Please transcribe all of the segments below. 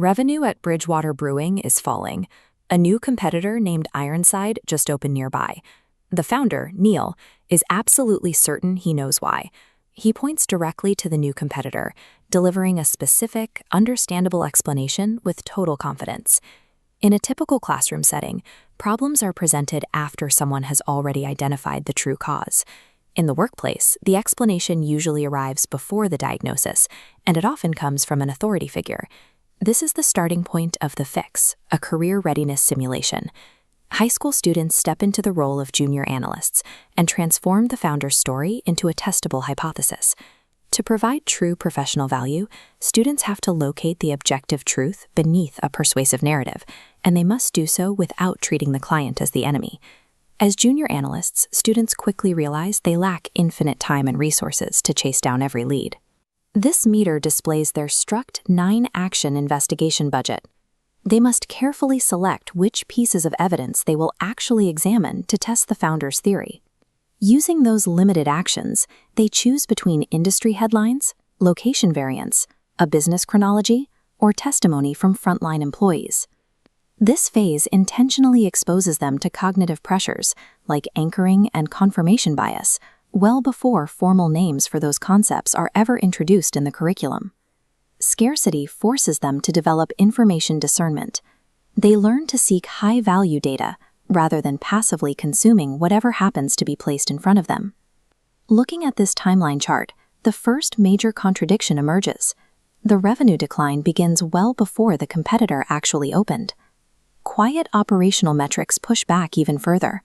Revenue at Bridgewater Brewing is falling. A new competitor named Ironside just opened nearby. The founder, Neil, is absolutely certain he knows why. He points directly to the new competitor, delivering a specific, understandable explanation with total confidence. In a typical classroom setting, problems are presented after someone has already identified the true cause. In the workplace, the explanation usually arrives before the diagnosis, and it often comes from an authority figure. This is the starting point of the fix, a career readiness simulation. High school students step into the role of junior analysts and transform the founder's story into a testable hypothesis. To provide true professional value, students have to locate the objective truth beneath a persuasive narrative, and they must do so without treating the client as the enemy. As junior analysts, students quickly realize they lack infinite time and resources to chase down every lead. This meter displays their struct 9-action investigation budget. They must carefully select which pieces of evidence they will actually examine to test the founder's theory. Using those limited actions, they choose between industry headlines, location variants, a business chronology, or testimony from frontline employees. This phase intentionally exposes them to cognitive pressures like anchoring and confirmation bias, well before formal names for those concepts are ever introduced in the curriculum. Scarcity forces them to develop information discernment. They learn to seek high-value data rather than passively consuming whatever happens to be placed in front of them. Looking at this timeline chart, the first major contradiction emerges. The revenue decline begins well before the competitor actually opened. Quiet operational metrics push back even further.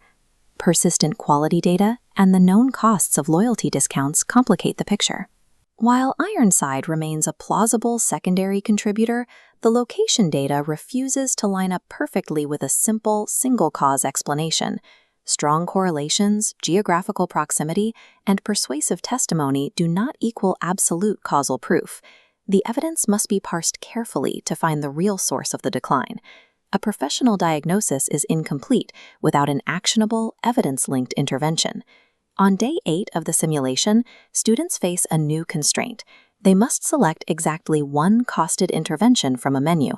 Persistent quality data and the known costs of loyalty discounts complicate the picture. While Ironside remains a plausible secondary contributor, the location data refuses to line up perfectly with a simple, single-cause explanation. Strong correlations, geographical proximity, and persuasive testimony do not equal absolute causal proof. The evidence must be parsed carefully to find the real source of the decline. A professional diagnosis is incomplete without an actionable, evidence-linked intervention. On day 8 of the simulation, students face a new constraint. They must select exactly one costed intervention from a menu.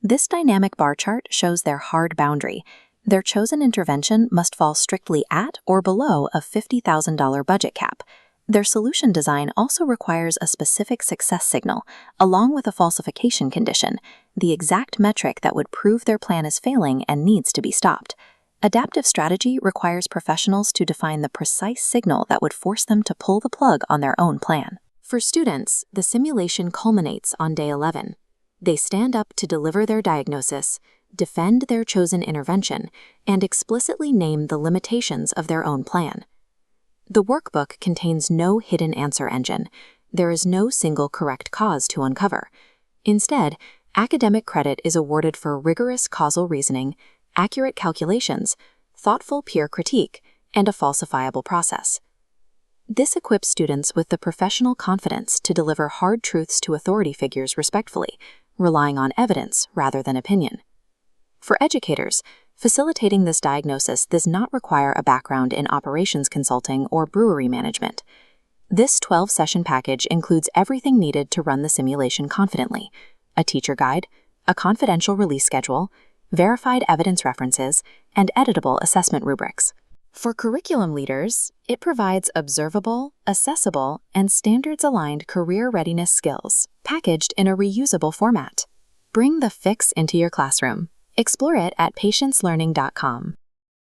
This dynamic bar chart shows their hard boundary. Their chosen intervention must fall strictly at or below a $50,000 budget cap. Their solution design also requires a specific success signal, along with a falsification condition, the exact metric that would prove their plan is failing and needs to be stopped. Adaptive strategy requires professionals to define the precise signal that would force them to pull the plug on their own plan. For students, the simulation culminates on day 11. They stand up to deliver their diagnosis, defend their chosen intervention, and explicitly name the limitations of their own plan. The workbook contains no hidden answer engine. There is no single correct cause to uncover. Instead, academic credit is awarded for rigorous causal reasoning, accurate calculations, thoughtful peer critique, and a falsifiable process. This equips students with the professional confidence to deliver hard truths to authority figures respectfully, relying on evidence rather than opinion. For educators, facilitating this diagnosis does not require a background in operations consulting or brewery management. This 12-session package includes everything needed to run the simulation confidently: a teacher guide, a confidential release schedule, verified evidence references, and editable assessment rubrics. For curriculum leaders, it provides observable, accessible, and standards-aligned career readiness skills, packaged in a reusable format. Bring the fix into your classroom. Explore it at patientelearning.com.